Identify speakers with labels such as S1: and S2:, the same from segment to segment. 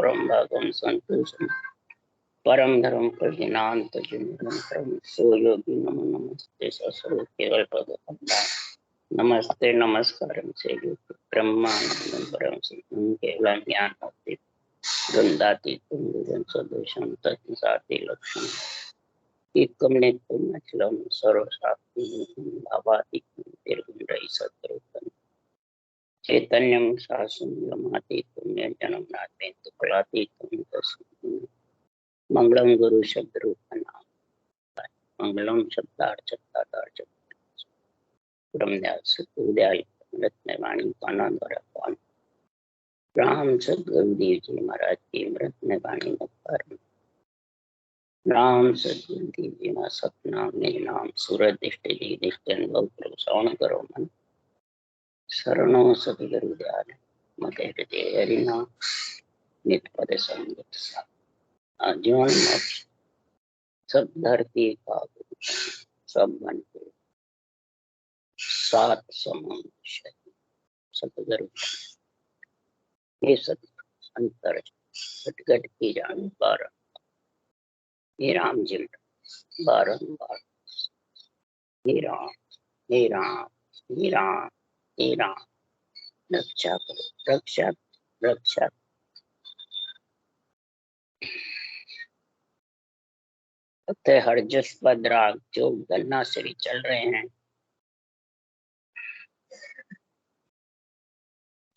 S1: परम भागम संतोषम परम धर्म प्रज्ञात परम सो योगी नमो नमस्ते सस्वरूप केवल पद नमस्ते नमस्कार से ब्रह्मानंद परम सिद्धं केवल ज्ञान होती वृंदाती तुम सदोषम तत्साति लक्षण एकम नित्यम अचलम सर्वशास्त्री भावातीतम निर्गुण सत्रूपम चैतन्यम शासनमातीतम जन्म नाथेतु कलातीतम तस्मै मंगलम गुरु शब्द रूप नाम मंगलम शब्दार्थ ब्रह्मदास उदय रत्नवाणी पाना द्वारा पान राम सदगुरु देव जी महाराज की रत्नवाणी मुखार राम सदगुरु देव जी ना सपना में नाम सूरज दृष्टि जी निष्ठन बहु श्रवण करो मन शरणों सदगुरु दयाल मते हृदय हरिना नित पद संगत जीवन मोक्ष सब धरती का सब मन के सात समुद्र सतगुरु ये सत अंतर घट की जान बारह हे राम जी बारंबार हे राम हे राम हे राम हे राम रक्षा करो रक्षा रक्षा हर जस पद राग जो गन्ना श्री चल रहे हैं।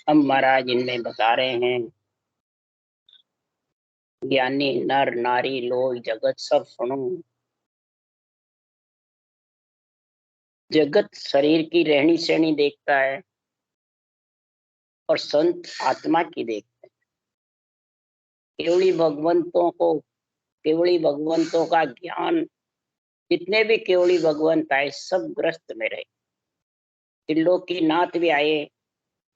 S1: हम महाराज इनमें बता रहे हैं ज्ञानी नर नारी लोग जगत सब सुनो। जगत शरीर की रहनी सहनी देखता है और संत आत्मा की देखते हैं। केवली भगवंतों का ज्ञान, जितने भी केवली भगवंत आए सब ग्रस्त में रहे। त्रिलोकी नाथ भी आए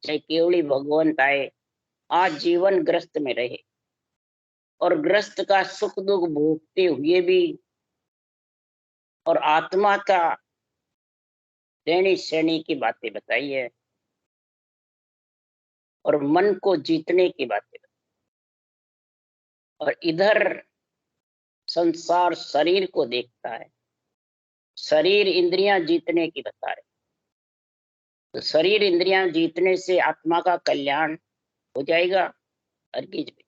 S1: चाहे केवली भगवंत आए, आज जीवन ग्रस्त में रहे और ग्रस्त का सुख दुख भोगते हुए भी और आत्मा का रहनी सहनी की बातें बताई है और मन को जीतने की बातें बताई। और इधर संसार शरीर को देखता है, शरीर इंद्रियां जीतने की बता रहे। तो शरीर इंद्रियां जीतने से आत्मा का कल्याण हो जाएगा। हरगिज भी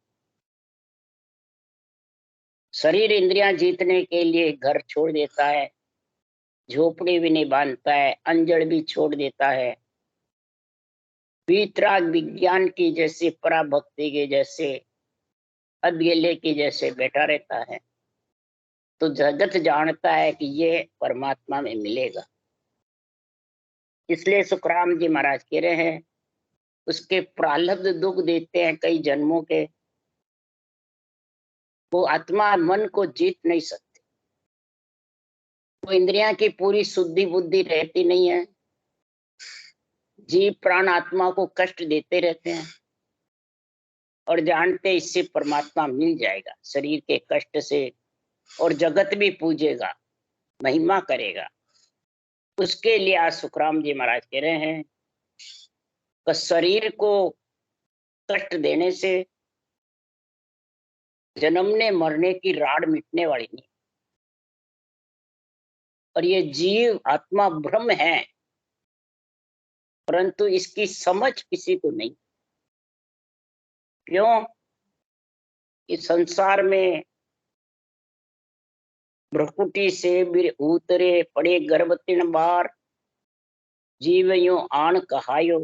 S1: शरीर इंद्रियां जीतने के लिए घर छोड़ देता है, झोपड़ी भी नहीं बांधता है, अंजड़ भी छोड़ देता है, वीतराग विज्ञान की जैसे पराभक्ति के जैसे अधगेले की जैसे बैठा रहता है। तो जगत जानता है कि ये परमात्मा में मिलेगा। इसलिए सुखराम जी महाराज कह रहे हैं उसके प्रारब्ध दुख देते हैं कई जन्मों के, वो आत्मा मन को जीत नहीं सकती। वो इंद्रियां की पूरी शुद्धि बुद्धि रहती नहीं है, जीव प्राण आत्मा को कष्ट देते रहते हैं और जानते इससे परमात्मा मिल जाएगा शरीर के कष्ट से, और जगत भी पूजेगा, महिमा करेगा। उसके लिए आज सुखराम जी महाराज कह रहे हैं कि शरीर को कष्ट देने से जन्मने मरने की राड मिटने वाली नहीं। और ये जीव आत्मा ब्रह्म है, परंतु इसकी समझ किसी को नहीं। क्यों? इस संसार में भ्रकुटी से उतरे पड़े गर्भ 3 बार, जीव यूं आण कहायो।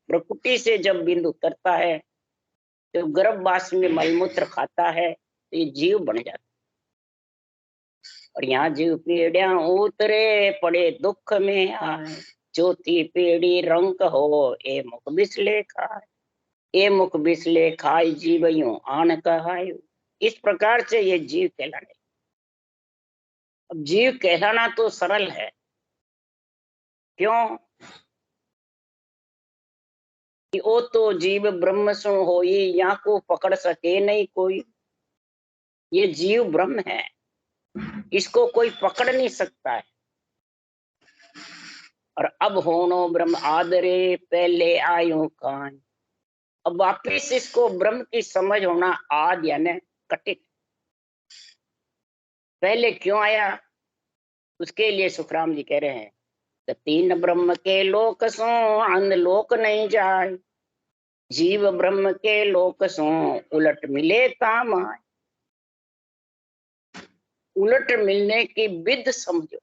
S1: प्रकृति से जब बिंदु उतरता है तो गर्भवास में मलमूत्र खाता है तो ये जीव बन जाता है। और यहाँ जीव पीड़िया उतरे पड़े दुख में आए, चौथी पीढ़ी रंक हो ए मुख बिसले खाए, ए मुख बिसले खाए जीव यूं आण कहायो। इस प्रकार से ये जीव कहलाने। अब जीव कहलाना तो सरल है। क्यों? कि ओ तो जीव ब्रह्म सो होई, यहाँ को पकड़ सके नहीं कोई। ये जीव ब्रह्म है, इसको कोई पकड़ नहीं सकता है। और अब होनो ब्रह्म आदरे पहले आयो कान, अब वापिस इसको ब्रह्म की समझ होना आदि यानी कठिन। पहले क्यों आया, उसके लिए सुखराम जी कह रहे हैं, तो तीन ब्रह्म के लोक सो अंध लोक नहीं जाए, जीव ब्रह्म के लोक सो उलट मिले ताम आए। उलट मिलने की विध समझो,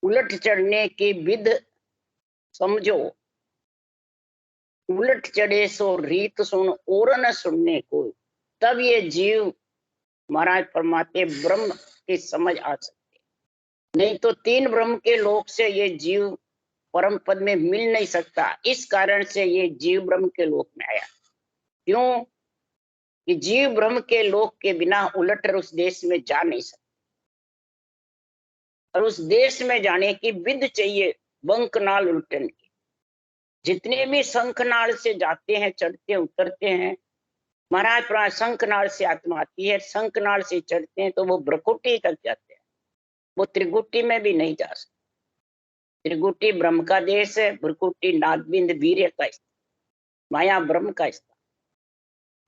S1: उलट चढ़ने की विध समझो। उलट चढ़े सो रीत सुन और न सुनने को, तब ये जीव महाराज फरमाते ब्रह्म की समझ आ सकती, नहीं तो तीन ब्रह्म के लोक से ये जीव परम पद में मिल नहीं सकता। इस कारण से ये जीव ब्रह्म के लोक में आया। क्यों कि जीव ब्रह्म के लोक के बिना उलट उस देश में जा नहीं सकता, और उस देश में जाने की विध चाहिए बंकनाल उल्टन की। जितने भी शंखनाल से जाते हैं, चढ़ते उतरते हैं, महाराज प्राण शंखनाल से आत्मा आती है, शंखनाल से चढ़ते हैं तो वो ब्रकुटी तक जाते हैं, वो त्रिगुटी में भी नहीं जा सकते। त्रिगुटी ब्रह्म का देश है, ब्रकुटी नादबिंद वीर्य का स्थान, माया ब्रह्म का स्थान।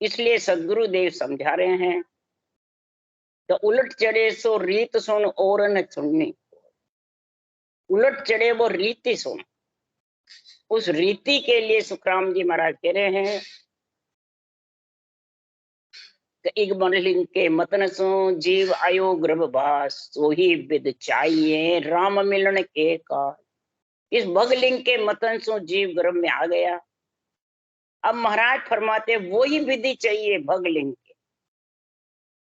S1: इसलिए सदगुरुदेव समझा रहे हैं, तो उलट चढ़े सो रीत सुन और न सुननी। उलट चढ़े वो रीति सुन, उस रीति के लिए सुखराम जी महाराज कह रहे हैं, एक बनलिंग के मतन सो जीव आयो गर्भवास, सो ही विद चाहिए राम मिलन के काज। इस भगलिंग के मतन सो जीव गर्भ में आ गया। अब महाराज फरमाते वो ही विधि चाहिए भगलिंग के,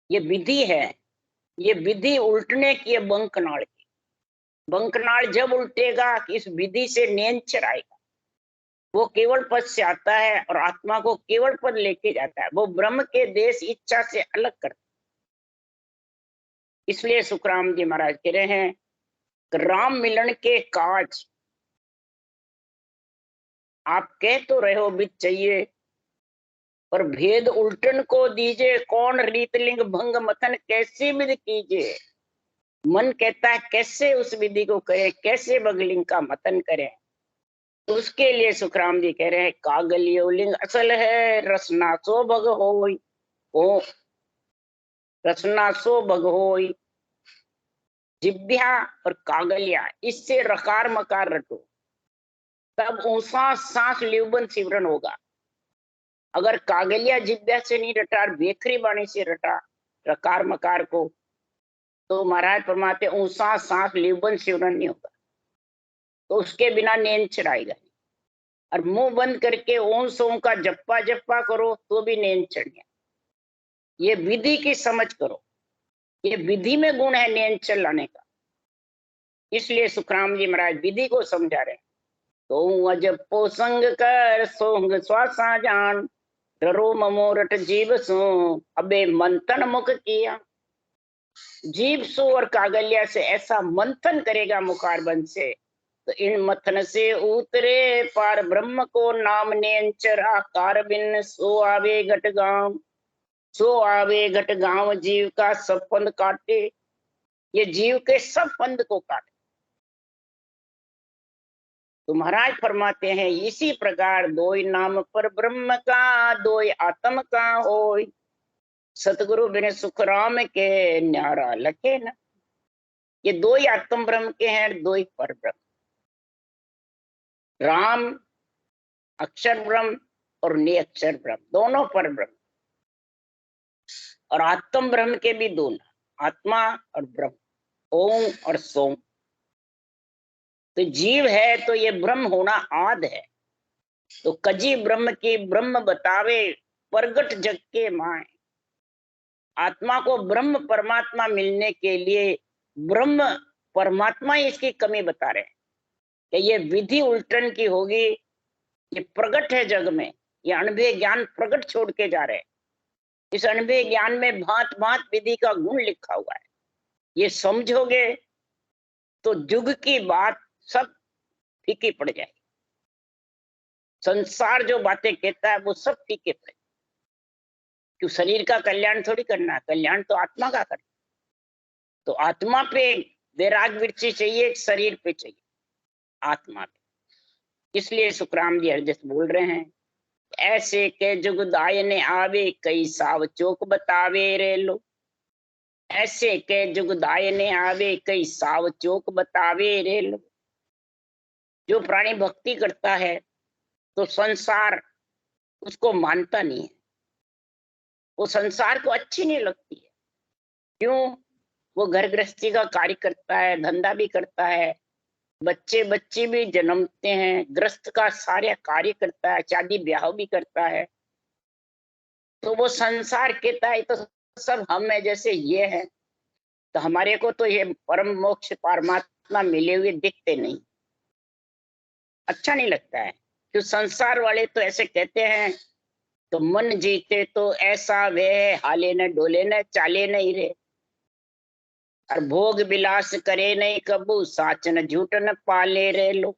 S1: ये विधि है, ये विधि उल्टने की है बंकनाल की। बंकनाल जब उल्टेगा कि इस विधि से नेंचर आएगा, वो केवल पद से आता है और आत्मा को केवल पद लेके जाता है, वो ब्रह्म के देश इच्छा से अलग करता है। इसलिए सुखराम जी महाराज कह रहे हैं, राम मिलन के काज आप कह तो रहे हो विध चाहिए, पर भेद उल्टन को दीजिए, कौन रीतलिंग भंग मथन कैसी विधि कीजिए। मन कहता है कैसे उस विधि को करें, कैसे भगलिंग का मतन करें। तो उसके लिए सुखराम जी कह रहे हैं, कागलियो लिंग असल है रसना सो भग होई, ओ रसना सो भग होई। जिब्या और कागलिया, इससे रकार मकार रटो, तब ऊंसा सांस लिवबन सिवरन होगा। अगर कागलिया जिब्या से नहीं रटा, बेखरी बाणी से रटा रकार मकार को, तो महाराज फरमाते ऊंसा सांस लिवबन सिवरन नहीं होगा, तो उसके बिना नींद चढ़ाएगा। और मुंह बंद करके ओम सोम का जप्पा जप्पा करो तो भी नींद चढ़ गया। ये विधि की समझ करो, ये विधि में गुण है नींद चलाने का। इसलिए सुखराम जी महाराज विधि को समझा रहे हैं। तो अजपो संग कर सोंग श्वासा जान, डरो ममोरट जीव सो अबे मंथन मुख किया। जीव सो और कागलिया से ऐसा मंथन करेगा मुखारबंद से, तो इन मथन से उतरे पार ब्रह्म को नाम नेंचर आकार बिन, सो आवे घट गांव, सो आवे घट गांव। जीव का सब पंद काटे, ये जीव के सब पंद को काटे। तो महाराज फरमाते हैं, इसी प्रकार दोई नाम पर ब्रह्म का, दोई आत्म का होय, सतगुरु बिन सुखराम के न्यारा लखे न। ये दो ही आत्म ब्रह्म के हैं, दो ही पर ब्रह्म, राम अक्षर ब्रह्म और निअक्षर ब्रह्म, दोनों पर ब्रह्म। और आत्म ब्रह्म के भी दो नाम, आत्मा और ब्रह्म, ओम और सोम। तो जीव है तो ये ब्रह्म होना आद है। तो कजी ब्रह्म की ब्रह्म बतावे, प्रगट जग के माए। आत्मा को ब्रह्म परमात्मा मिलने के लिए ब्रह्म परमात्मा ही इसकी कमी बता रहे हैं कि ये विधि उल्टन की होगी, ये प्रगट है जग में, ये अनुभव ज्ञान प्रगट छोड़ के जा रहे हैं। इस अनुभव ज्ञान में भांत भांत विधि का गुण लिखा हुआ है। ये समझोगे तो युग की बात सब फीकी पड़ जाएगी। संसार जो बातें कहता है वो सब फीके पड़े। क्यों, शरीर का कल्याण थोड़ी करना है, कल्याण तो आत्मा का करना। तो आत्मा पे वैराग वृत्ति चाहिए, शरीर पे चाहिए, आत्मा पे। इसलिए सुखराम जी हरजस बोल रहे हैं, ऐसे के जुगदाय ने आवे कई साव चौक बतावे रे लो। ऐसे के जुगदाय ने आवे कई साव चौक बतावे रे लो। जो प्राणी भक्ति करता है तो संसार उसको मानता नहीं है, वो संसार को अच्छी नहीं लगती है। क्यों? वो घर गृहस्थी का कार्य करता है, धंधा भी करता है, बच्चे बच्चे भी जन्मते हैं, गृहस्थ का सारे कार्य करता है, शादी ब्याह भी करता है। तो वो संसार कहता है तो सब हम है, जैसे ये है, तो हमारे को तो ये परम मोक्ष परमात्मा मिले हुए दिखते नहीं, अच्छा नहीं लगता है। क्यों? संसार वाले तो ऐसे कहते हैं, तो मन जीते तो ऐसा वे हाले न डोले न चाले नहीं रे। और भोग विलास करे नहीं कबू साच न झूठ न पाले रे लो।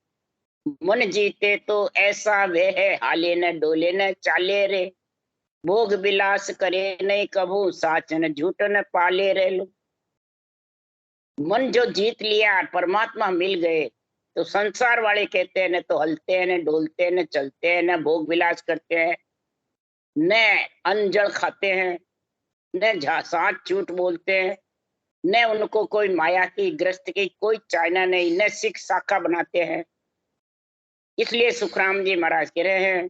S1: मन जीते तो ऐसा वे है हाले न डोले न चाले रे। भोग विलास करे नहीं कबू साच न झूठ न पाले रे लो। मन जो जीत लिया, परमात्मा मिल गए, तो संसार वाले कहते हैं न तो हलते हैं, न डोलते हैं, न चलते हैं, न भोग विलास करते हैं, न अन्न जल खाते हैं, न साच झूठ बोलते हैं, न उनको कोई माया की ग्रस्त की कोई चाइना नहीं, न सिख शाखा बनाते हैं। इसलिए सुखराम जी महाराज कह रहे हैं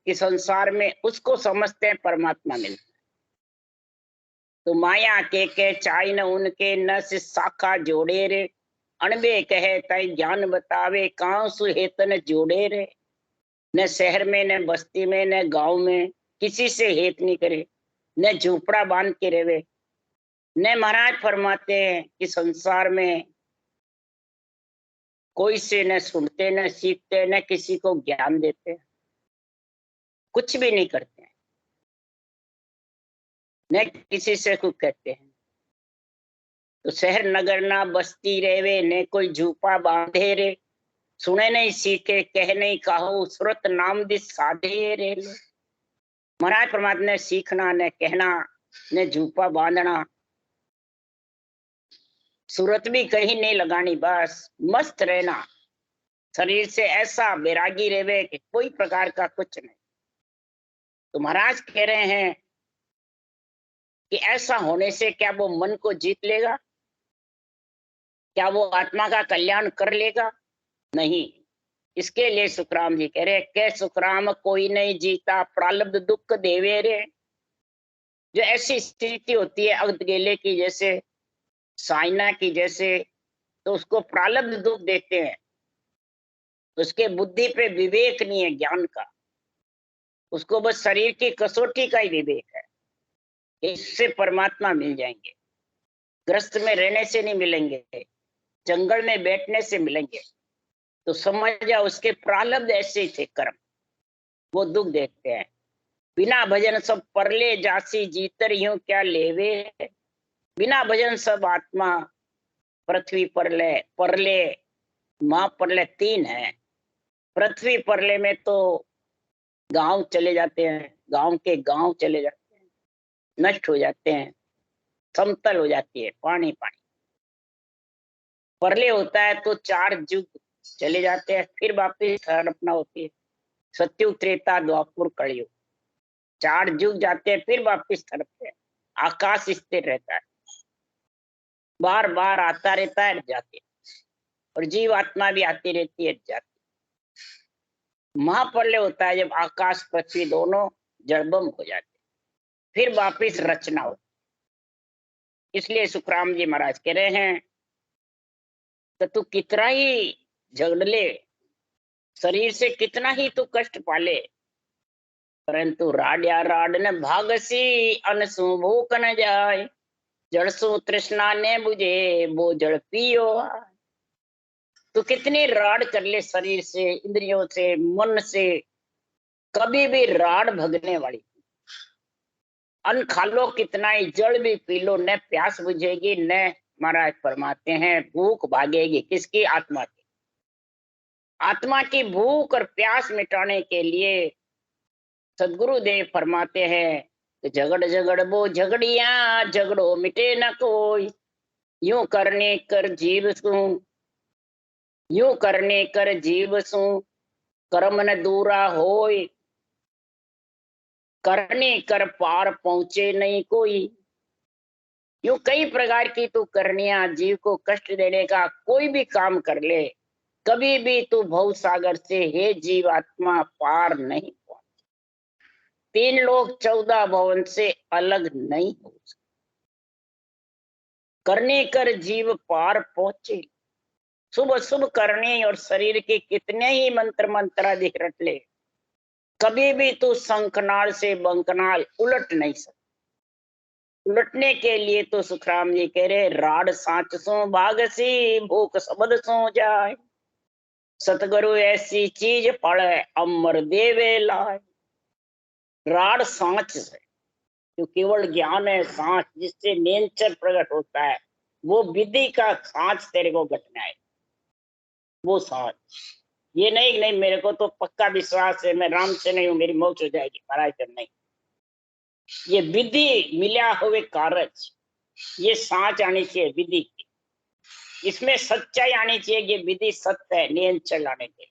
S1: कि संसार में उसको समझते हैं परमात्मा मिलता है। तो माया के चाय न उनके न से शाखा जोड़े रे। अणबे कहे तय ज्ञान बतावे कां सुहेतन जोड़े रे। न शहर में, न बस्ती में, न गांव में किसी से हेत नहीं करे, न झोपड़ा बांध के रहे। न महाराज फरमाते हैं कि संसार में कोई से न सुनते, न सीखते, न किसी को ज्ञान देते, कुछ भी नहीं करते हैं, न किसी से कुछ कहते हैं। तो शहर नगर ना बस्ती रेवे, न कोई झूपा बांधे रे। सुने नहीं सीखे कह नहीं कहो सुरत नाम दिस साधे रे लो। महाराज परमात्मा ने सीखना, न कहना, न झूपा बांधना, सूरत भी कहीं नहीं लगानी, बस मस्त रहना। शरीर से ऐसा वैरागी रेवे कि कोई प्रकार का कुछ नहीं। तो महाराज कह रहे हैं कि ऐसा होने से क्या वो मन को जीत लेगा? क्या वो आत्मा का कल्याण कर लेगा? नहीं। इसके लिए सुखराम जी कह रहे के सुखराम कोई नहीं जीता प्रारब्ध दुख देवे रे। जो ऐसी स्थिति होती है अगदगेले की जैसे, साइना की जैसे, तो उसको प्रारब्ध दुख देते हैं। उसके बुद्धि पे विवेक नहीं है ज्ञान का, उसको बस शरीर की कसौटी का ही विवेक है। इससे परमात्मा मिल जाएंगे, ग्रस्त में रहने से नहीं मिलेंगे, जंगल में बैठने से मिलेंगे। तो समझ जाओ उसके प्रारब्ध ऐसे थे कर्म, वो दुख देखते हैं। बिना भजन सब परले जासी जीतर यूं क्या लेवे। बिना भजन सब आत्मा पृथ्वी परले, परले माँ परले तीन है। पृथ्वी परले में तो गांव चले जाते हैं, गांव के गांव चले जाते हैं, नष्ट हो जाते हैं, समतल हो जाती है, पानी पानी। परले होता है तो चार युग चले जाते हैं, फिर वापिस स्थापना होती है। सत्युग त्रेता द्वापर कलयुग, चार युग जाते हैं फिर वापिस तरफते हैं। आकाश स्थिर रहता है, बार बार आता रहता है, जाते है। और जीव आत्मा भी आती रहती है, जाती। महाप्रलय होता है जब आकाश पृथ्वी दोनों जड़बम हो जाते, फिर वापिस रचना होती। इसलिए सुखराम जी महाराज कह रहे हैं तो तू कितना ही झगड़ ले, शरीर से कितना ही तू कष्ट पाले, परंतु राड्या राड न भागसी अनसु भूख न जाए। जड़सु तृष्णा ने बुझे वो जड़ पियो। तो कितनी राड कर ले शरीर से, इंद्रियों से, मन से, कभी भी राड भगने वाली। अन्न खा लो कितना ही, जल भी पी लो, न प्यास बुझेगी, न महाराज फरमाते हैं भूख भागेगी। किसकी? आत्मा की। आत्मा की भूख और प्यास मिटाने के लिए सदगुरुदेव फरमाते हैं कि झगड़ झगड़ वो झगड़िया झगड़ो मिटे न कोई। यूं करने कर जीव सू, यूं करने कर जीव सू कर्म न दूरा होय, करने कर पार पहुंचे नहीं कोई। यूं कई प्रकार की तू करनिया, जीव को कष्ट देने का कोई भी काम कर ले, कभी भी तू भव सागर से हे जीवात्मा पार नहीं पहुंच। 3 लोक 14 भवन से अलग नहीं हो सकते। करने कर जीव पार पहुंचे। शुभ शुभ करने और शरीर के कितने ही मंत्र मंत्रादि रट ले, कभी भी तू शंखनाल से बंकनाल उलट नहीं सकता। उलटने के लिए तो सुखराम जी कह रहे, राड सांच सो भागसी भूख सबद सो जाए, सतगुरु ऐसी चीज पड़े अमर देवे लाए। राड सांच से जो केवल ज्ञान है, सांच जिससे नेचर प्रकट होता है, वो विधि का सांच तेरे को घटना है। वो सांच ये नहीं नहीं मेरे को तो पक्का विश्वास है, मैं राम से नहीं हूं, मेरी मौत हो जाएगी, महाराज कर नहीं। ये विधि मिला हुए कारज, ये सांच आनी चाहिए विधि की, इसमें सच्चाई आनी चाहिए। ये विधि सत्य है, नियंत्रण लाने के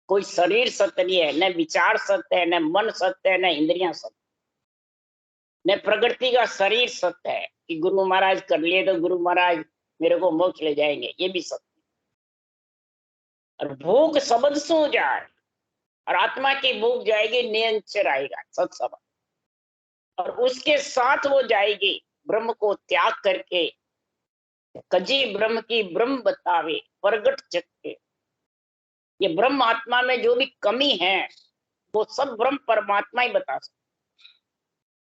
S1: कोई शरीर सत्य नहीं है, न विचार सत्य है, न मन सत्य है, न इंद्रियां सत्य, न प्रकृति का शरीर सत्य है कि गुरु महाराज कर लिए तो गुरु महाराज मेरे को मोक्ष ले जाएंगे, ये भी सत्य। और भूख शब्द सो जाए, और आत्मा की भूख जाएगी, नियंत्रण आएगा सत्सबद, और उसके साथ वो जाएगी ब्रह्म को त्याग करके। कजी ब्रह्म की ब्रह्म बतावे प्रगट चक्के। ये ब्रह्म आत्मा में जो भी कमी है वो सब ब्रह्म परमात्मा ही बता सकते।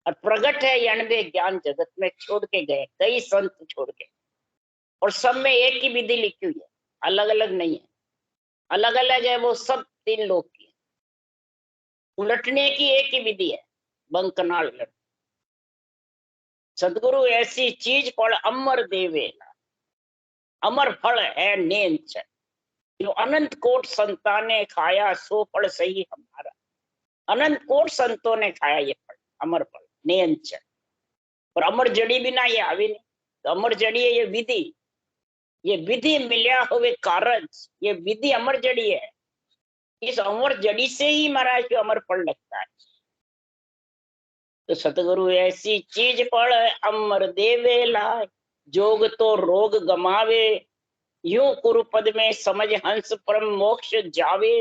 S1: और प्रगट है 91 ज्ञान जगत में छोड़ के गए कई संत छोड़ के, और सब में एक ही विधि लिखी हुई है, अलग अलग नहीं है। अलग अलग है वो सब 3 लोग की, उलटने की एक ही विधि है, बंकनाल उलट। सदगुरु ऐसी चीज फल अमर देवेला, अमर फल है नेंच, जो अनंत कोट संतान ने खाया सो फल सही हमारा। अनंत कोट संतों ने खाया ये फल, अमर फल नेंच। और अमर जड़ी बिना ये आवी नहीं, तो अमर जड़ी है ये विधि, ये विधि मिल्या हुए कारज, ये विधि अमर जड़ी है। इस अमर जड़ी से ही महाराज को अमर फल लगता है। तो सतगुरु ऐसी चीज फल अमर देवे लाए, जोग तो रोग गमावे, यूं कुरुपद में समझ हंस परम मोक्ष जावे।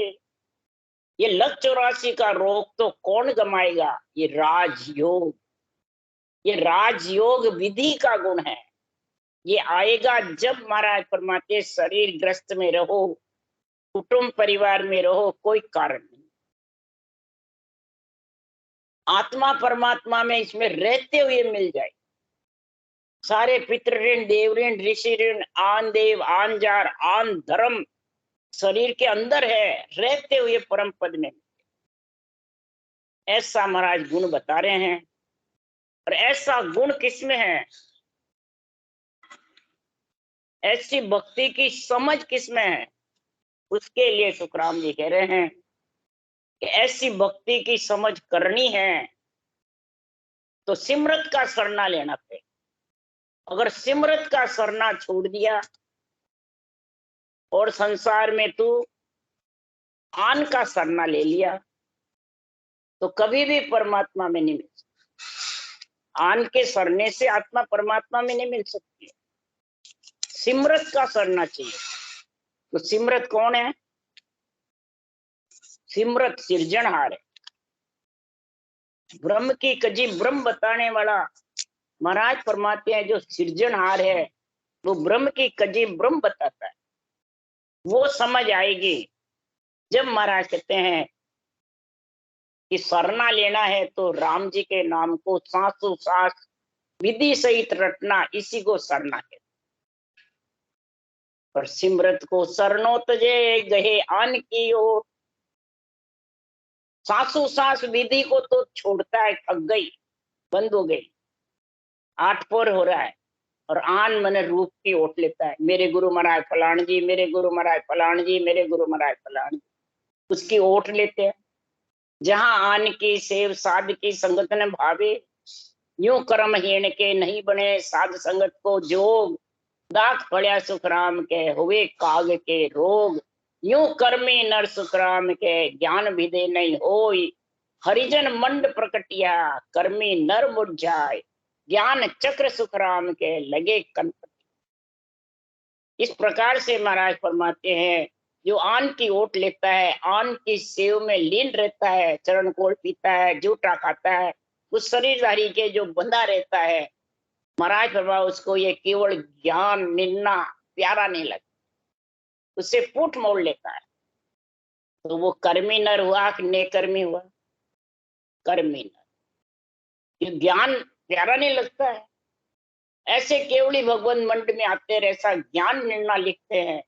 S1: ये लख 84 का रोग तो कौन गमाएगा, ये राजयोग, ये राजयोग विधि का गुण है। ये आएगा जब महाराज परमात्मा शरीर ग्रस्त में रहो, कुटुंब परिवार में रहो, कोई कारण नहीं। आत्मा परमात्मा में इसमें रहते हुए मिल जाए। सारे पितृ ऋण, देव ऋण, ऋषि ऋण, आन देव, आन जार, आन धर्म शरीर के अंदर है, रहते हुए परम पद में। ऐसा महाराज गुण बता रहे हैं। और ऐसा गुण किसमें है, ऐसी भक्ति की समझ किसमें है, उसके लिए सुखराम जी कह रहे हैं कि ऐसी भक्ति की समझ करनी है तो सिमरत का सरना लेना पड़ेगा। अगर सिमरत का सरना छोड़ दिया और संसार में तू आन का सरना ले लिया, तो कभी भी परमात्मा में नहीं मिल सकती। आन के सरने से आत्मा परमात्मा में नहीं मिल सकती, सिमरत का सरना चाहिए। तो सिमरत कौन है, सिमरत सिरजनहार है, ब्रह्म की कजी ब्रह्म बताने वाला महाराज परमात्मा है। जो सिरजनहार है वो ब्रह्म की कजी ब्रह्म बताता है। वो समझ आएगी जब महाराज कहते हैं कि सरना लेना है तो राम जी के नाम को सांसों सांस विधि सहित रटना, इसी को सरना कहते। पर सिमरत को सरनो तजे गहे आन की ओर, सांसों सांस विधि को तो छोड़ता है, थक गई, बंद हो गई, 8 पोर हो रहा है, और आन मन रूप की ओट लेता है। मेरे गुरु महाराज फलान जी, मेरे गुरु महाराज फलान जी, मेरे गुरु महाराज फलान जी, उसकी ओट लेते हैं। जहां आन की सेव साध की संगत न भावे, यूं कर्म हीन के नहीं बने साध संगत को जोग। दाख पड़या सुखराम के हुए काग के रोग, यूं कर्मी नर सुखराम के ज्ञान विदे नहीं होई, हरिजन मंड प्रकटिया कर्मी नर मुरझाए, ज्ञान चक्र सुखराम के लगे कनपट। इस प्रकार से महाराज फरमाते हैं, जो आन की ओट लेता है, आन की सेव में लीन रहता है, चरण कोल पीता है, जूठा खाता है, उस शरीरधारी के जो बंधा रहता है, महाराज फरमा उसको ये केवल ज्ञान निन्ना प्यारा नहीं लगता, उससे फूट मोड़ लेता है। तो वो कर्मी नर हुआ कि नेकर्मी हुआ? कर्मी नर। ये ज्ञान प्यारा नहीं लगता है, ऐसे केवली भगवान मंड में आते रहे, ऐसा ज्ञान निर्णय लिखते हैं,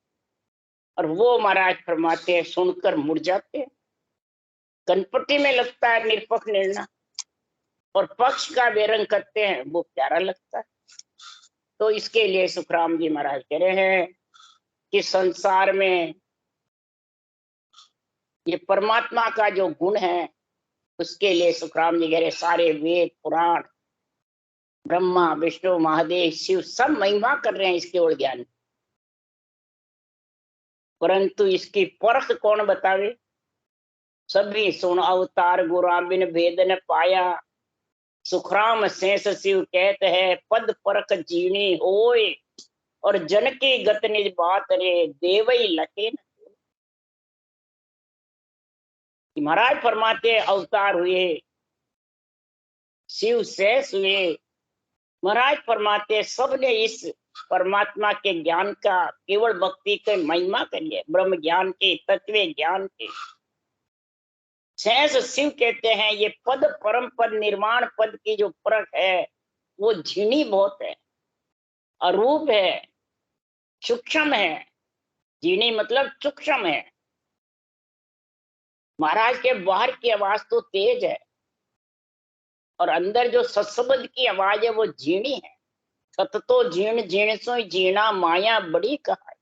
S1: और वो महाराज फरमाते हैं सुनकर मुड़ जाते हैं। कनपट्टी में लगता है निरपक्ष निर्णय, और पक्ष का बेरंग करते हैं, वो प्यारा लगता है। तो इसके लिए सुखराम जी महाराज कह रहे हैं कि संसार में ये परमात्मा का जो गुण है, उसके लिए सुखराम जी कह रहे सारे वेद पुराण ब्रह्मा विष्णु महादेव शिव सब महिमा कर रहे हैं इसके और ज्ञान, परंतु इसकी परख कौन बतावे? सभी सुन अवतार गुरा बिन भेद न पाया, सुखराम शेष शिव कहते हैं पद परख जीनी होए, और जन की गत निज बात रे देवई लखे न। महाराज फरमाते अवतार हुए, शिव शेष हुए, महाराज फरमाते सबने इस परमात्मा के ज्ञान का केवल भक्ति के महिमा करिए, ब्रह्म ज्ञान के तत्व ज्ञान के। शेष शिव कहते हैं ये पद परम पद निर्माण पद की जो परख है वो झीनी बहुत है, अरूप है, सूक्ष्म है। झीनी मतलब सूक्ष्म है। महाराज के बाहर की आवाज तो तेज है, और अंदर जो सत्सबद की आवाज है वो झीनी है। सत तो जीर्ण जीर्ण सो जीना माया बड़ी कहा,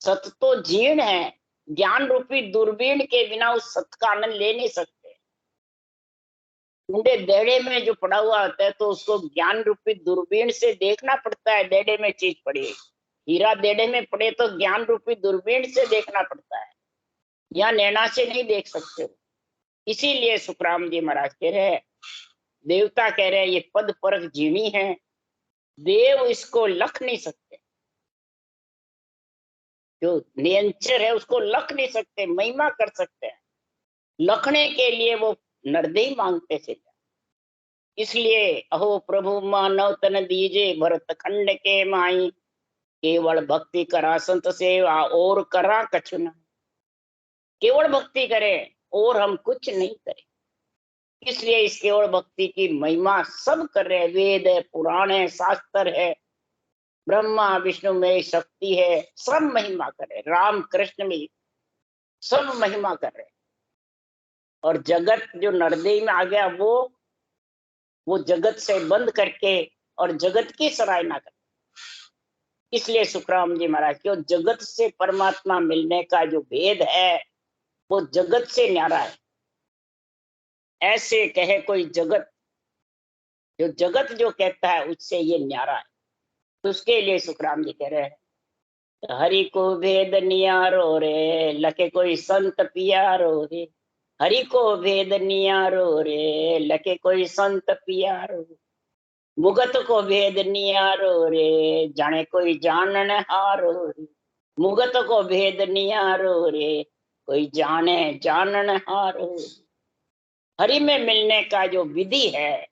S1: सत तो जीर्ण है, ज्ञान रूपी दूरबीन के बिना उस सत का आनंद ले नहीं सकते। ऊंडे देड़े में जो पड़ा हुआ होता है तो उसको ज्ञान रूपी दूरबीन से देखना पड़ता है, देड़े में चीज पड़ी है। हीरा देड़े में पड़े तो ज्ञान रूपी दूरबीन से देखना पड़ता है, यहाँ नैना से नहीं देख सकते। इसीलिए सुखराम जी महाराज कह रहे हैं, देवता कह रहे हैं ये पद परख जीनी है, देव इसको लख नहीं सकते, जो नियंचर है उसको लख नहीं सकते, महिमा कर सकते हैं। लखने के लिए वो नरदेही मांगते थे। इसलिए अहो प्रभु मानव तन दीजे भरत खंड के माई, केवल भक्ति करा संत सेवा और करा कछु न। केवल भक्ति करें और हम कुछ नहीं करें, इसलिए इस केवल भक्ति की महिमा सब कर रहे हैं। वेद है, पुराण है, शास्त्र है, ब्रह्मा विष्णु में शक्ति है, सब महिमा कर रहे, राम कृष्ण में सब महिमा कर रहे। और जगत जो नरदेही में आ गया वो जगत से बंद करके और जगत की सराहना कर। इसलिए सुखराम जी महाराज क्यों जगत से परमात्मा मिलने का जो भेद है वो जगत से न्यारा है। ऐसे कहे कोई जगत, जो जगत जो कहता है उससे ये न्यारा है। तो उसके लिए सुखराम जी कह रहे हैं हरि को भेद नियारो रे, लखे कोई संत पियारो रे। हरि को भेद नियारो रे, लखे कोई संत पियारो। मुगत को भेद नियारो रे, जाने कोई जानन हारो रे। मुगत को भेद नियारो रे, कोई जाने जानन हारो। हरि में मिलने का जो विधि है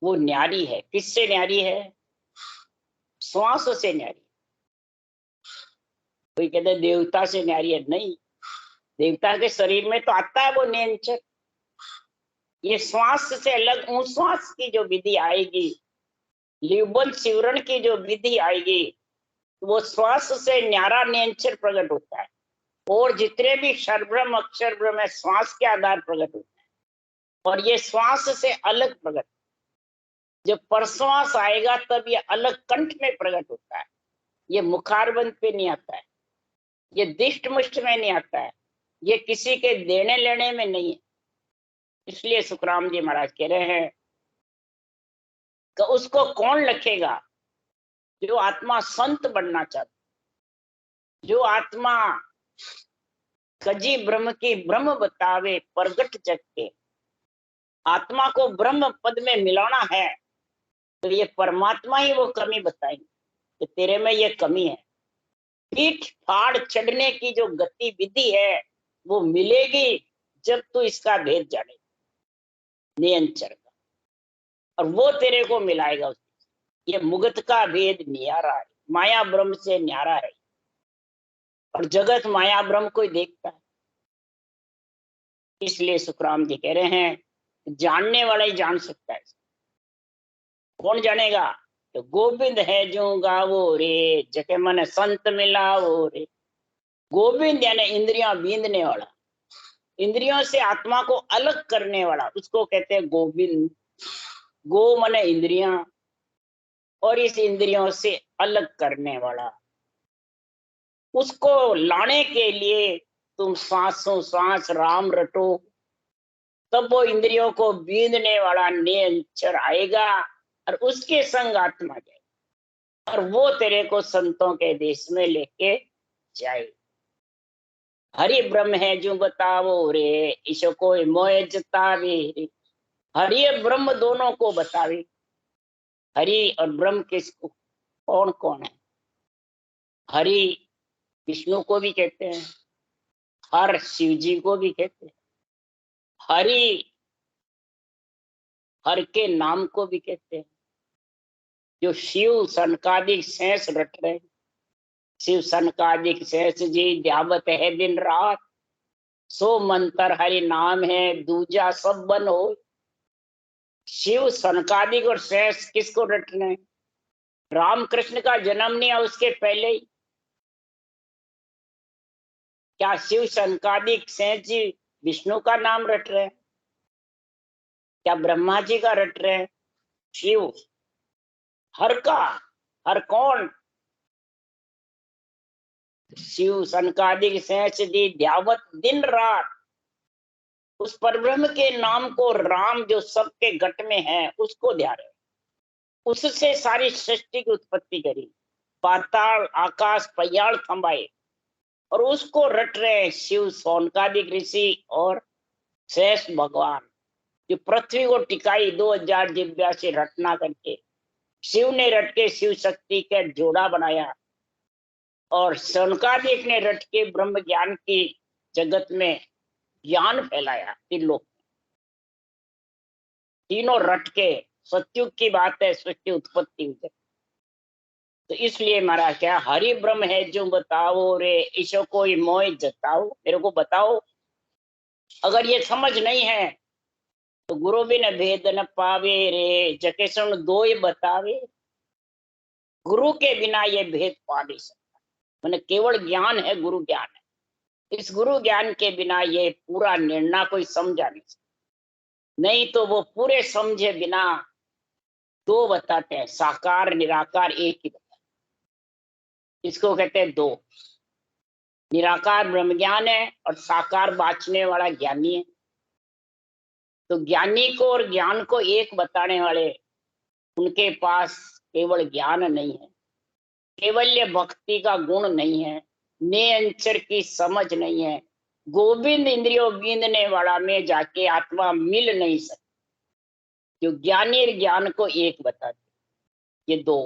S1: वो न्यारी है। किससे न्यारी है? श्वास से न्यारी। कोई कहते देवता से न्यारी है, नहीं, देवता के शरीर में तो आता है वो नियंचक। ये श्वास से अलग उश्वास की जो विधि आएगी, लिवबंद शिवरण की जो विधि आएगी, वो श्वास से न्यारा नियंचर प्रकट होता है। और जितने भी क्षरब्रह्म अक्षर ब्रह्म है श्वास के आधार प्रकट होता है, और ये श्वास से अलग प्रकट। जब परश्वास आएगा तब ये अलग कंठ में प्रकट होता है, ये मुखारबंद पे नहीं आता है, ये दिष्ट मुष्ट में नहीं आता है, ये किसी के देने लेने में नहीं है। इसलिए सुखराम जी महाराज कह रहे हैं कि उसको कौन लखेगा? जो आत्मा संत बनना चाहता, जो आत्मा कजी ब्रह्म की ब्रह्म बतावे प्रगट जग के, आत्मा को ब्रह्म पद में मिलाना है, तो ये परमात्मा ही वो कमी बताएंगे कि तेरे में ये कमी है। पीठ फाड़ चढ़ने की जो गतिविधि है वो मिलेगी जब तू इसका भेद जाने, नियंचर का, और वो तेरे को मिलाएगा। ये मुगत का भेद न्यारा है, माया ब्रह्म से न्यारा है, और जगत माया ब्रह्म को ही देखता है। इसलिए सुखराम जी कह रहे हैं जानने वाला ही जान सकता है। कौन जानेगा? तो गोविंद है जो गावो रे, जके मन संत मिलाओ रे। गोविंद यानी इंद्रियां बींदने वाला, इंद्रियों से आत्मा को अलग करने वाला, उसको कहते हैं गोविंद। गो माने इंद्रियां, और इस इंद्रियों से अलग करने वाला, उसको लाने के लिए तुम सांसों सांस राम रटो, तब वो इंद्रियों को बींदने वाला नियंचर आएगा, और उसके संग आत्मा जाए, और वो तेरे को संतों के देश में लेके जाए। हरि ब्रह्म है जो बतावो रे, ईशो को मोह जतावे रे। हरि ब्रह्म दोनों को बतावे। हरि और ब्रह्म किसको, कौन कौन है? हरि विष्णु को भी कहते हैं, हर शिव जी को भी कहते हैं, हरि हर के नाम को भी कहते हैं। जो शिव सनकादिक शेष रट रहे, शिव सनकादिक शेष जी ध्यावत है दिन रात, सो मंत्र हरि नाम है दूजा सब बन हो। शिव सनकादिक और शेष किसको रटने? राम कृष्ण का जन्म नहीं है उसके पहले ही क्या शिव सनकादिक शेष जी विष्णु का नाम रट रहे हैं? क्या ब्रह्मा जी का रट रहे हैं? शिव हर का, हर कौन? शिव सनकादिक शेष जी ध्यावत दिन रात, उस परब्रह्म के नाम को, राम जो सबके घट में है उसको ध्यान रहे, उससे सारी सृष्टि की उत्पत्ति करी, पाताल आकाश पयाल थंबाए, और उसको रट रहे हैं शिव सौनकादिक ऋषि और शेष भगवान, जो पृथ्वी को टिकाई 2000 जिब्या से रटना करके। शिव ने रट के शिव शक्ति का जोड़ा बनाया, और सौनकादिक ने रट के ब्रह्म ज्ञान की जगत में ज्ञान फैलाया। तीन लोग, तीनों रट के, सत्युग की बात है, सृष्टि उत्पत्ति हुई। तो इसलिए महाराज क्या, हरि ब्रह्म है जो बताओ रे, ईशो कोई मोह जताओ, मेरे को बताओ। अगर ये समझ नहीं है तो गुरु बिन भेद न पावे रे, जके सुन दो ही बतावे। गुरु के बिना ये भेद पा नहीं सकता, मैंने केवल ज्ञान है, गुरु ज्ञान है। इस गुरु ज्ञान के बिना ये पूरा निर्णय कोई समझा नहीं सकता। नहीं तो वो पूरे समझे बिना दो बताते हैं, साकार निराकार एक ही बताते, इसको कहते हैं दो। निराकार ब्रह्म ज्ञान है और साकार बांचने वाला ज्ञानी है। तो ज्ञानी को और ज्ञान को एक बताने वाले, उनके पास केवल ज्ञान नहीं है, केवल्य भक्ति का गुण नहीं है, नियंचर की समझ नहीं है, गोविंद इंद्रियों बींदने वाला में जाके आत्मा मिल नहीं सकती। जो ज्ञानी ज्ञान को एक बताते, ये दो।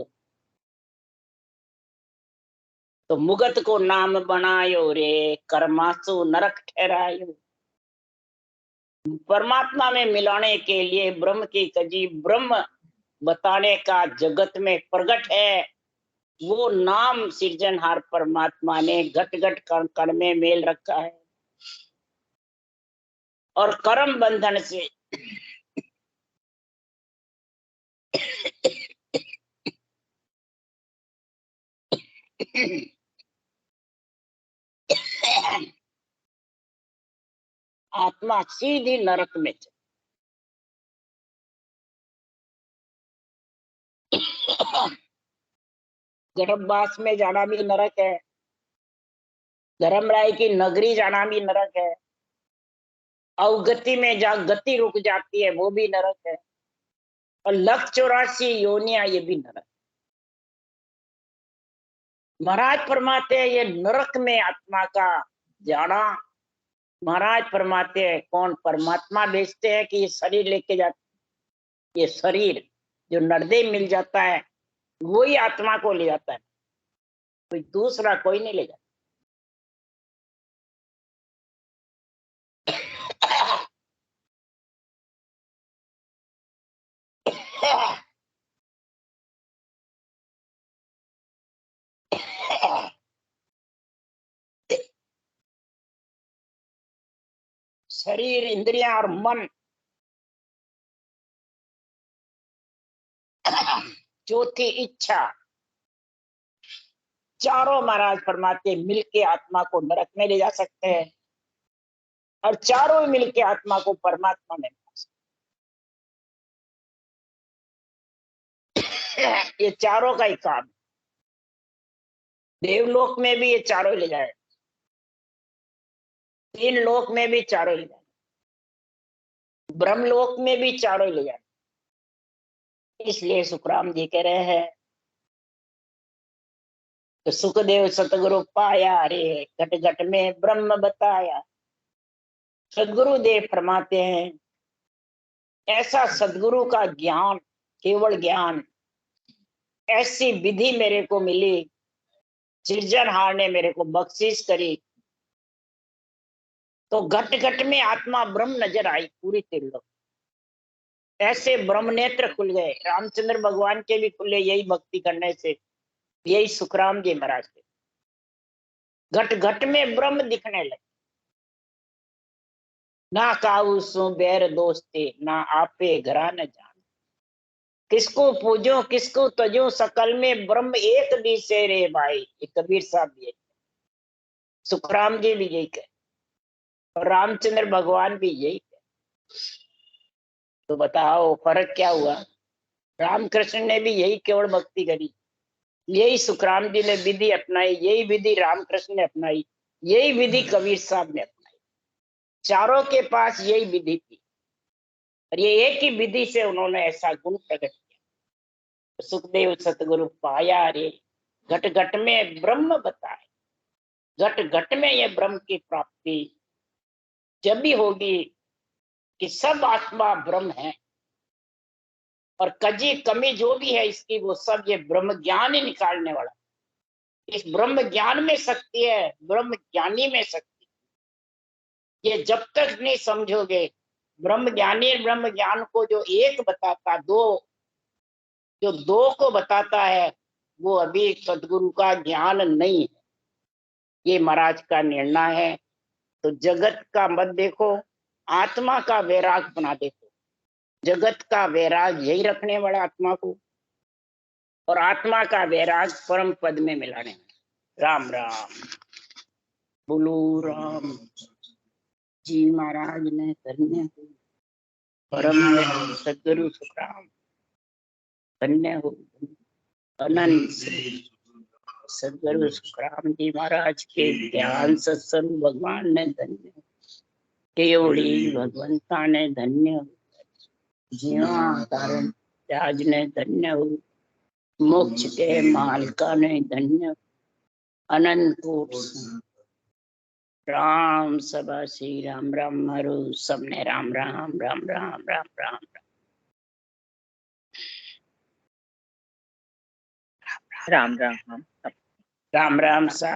S1: तो मुगत को नाम बनायो रे, कर्मासु नरक ठहरायो। परमात्मा में मिलाने के लिए ब्रह्म की कजी ब्रह्म बताने का जगत में प्रकट है, वो नाम सृजनहार परमात्मा ने घट घट कण कण में मेल रखा है, और कर्म बंधन से आत्मा सीधी नरक में चली। गर्भवास में जाना भी नरक है, धर्मराय की नगरी जाना भी नरक है, अवगति में जहाँ गति रुक जाती है वो भी नरक है, और 184 योनिया ये भी नरक। महाराज फरमाते हैं ये नरक में आत्मा का जाना। महाराज फरमाते हैं कौन परमात्मा भेजते हैं कि ये शरीर लेके जाते, ये शरीर जो नरदे मिल जाता है वही आत्मा को ले जाता है, कोई दूसरा कोई नहीं ले जाता। शरीर, इंद्रियां और मन, चौथी इच्छा, चारों महाराज फरमाते मिलके आत्मा को नरक में ले जा सकते हैं और चारों मिलके आत्मा को परमात्मा में ले सकते हैं। ये चारों का ही काम। देवलोक में भी ये चारों ले जाए, तीन लोक में भी चारों ले जाए, ब्रह्मलोक में भी चारों ले जाए। इसलिए सुखराम जी कह रहे हैं तो सुखदेव सतगुरु पाया रे, घट घट में ब्रह्म बताया। सदगुरु देव फरमाते हैं ऐसा सदगुरु का ज्ञान, केवल ज्ञान, ऐसी विधि मेरे को मिली, सृजनहार ने मेरे को बख्शिश करी, तो घट घट में आत्मा ब्रह्म नजर आई पूरी त्रिलोक। ऐसे ब्रह्म नेत्र खुल गए, रामचंद्र भगवान के भी खुले यही भक्ति करने से, यही सुखराम जी महाराज के। घट घट में ब्रह्म दिखने लगे। ना काऊ सु बैर दोस्ते, ना आपे घरा न जान, किसको पूजो किसको तजो, सकल में ब्रह्म एक दिसे रे भाई। ये कबीर साहब भी, सुखराम जी भी यही कहे और रामचंद्र भगवान भी यही कहे। तो बताओ फर्क क्या हुआ? रामकृष्ण ने भी यही केवल भक्ति करी, यही सुखराम जी ने विधि अपनाई, यही विधि रामकृष्ण ने अपनाई, यही विधि कबीर साहब ने अपनाई। चारों के पास यही विधि थी और ये एक ही विधि से उन्होंने ऐसा गुण प्रकट किया। सुखदेव सतगुरु पाया रे, घट घट में ब्रह्म बताए। घट घट में ये ब्रह्म की प्राप्ति जब भी होगी कि सब आत्मा ब्रह्म है और कजी कमी जो भी है इसकी वो सब ये ब्रह्म ज्ञान ही निकालने वाला। इस ब्रह्म ज्ञान में शक्ति है, ब्रह्म ज्ञानी में शक्ति। ये जब तक नहीं समझोगे, ब्रह्म ज्ञानी ब्रह्म ज्ञान को जो एक बताता, जो दो को बताता है, वो अभी सदगुरु का ज्ञान नहीं है। ये महाराज का निर्णय है। तो जगत का मत देखो, आत्मा का वैराग बना देखो। जगत का वैराग यही रखने वाला आत्मा को, और आत्मा का वैराग परम पद में मिलाने। राम राम बोलो राम जी महाराज ने धन्य हो, परम सदगुरु सुखराम धन्य हो, अनंत सदगुरु सुखराम जी महाराज के ज्ञान सत्संग भगवान ने धन्य, केवड़ी भगवंता ने धन्य, जीवा कारण राज ने धन्य हो, मोक्ष के मालका ने धन्य, अनंत राम सभा श्री राम राम हरु सबने राम राम राम राम राम राम
S2: राम राम राम
S1: राम राम सा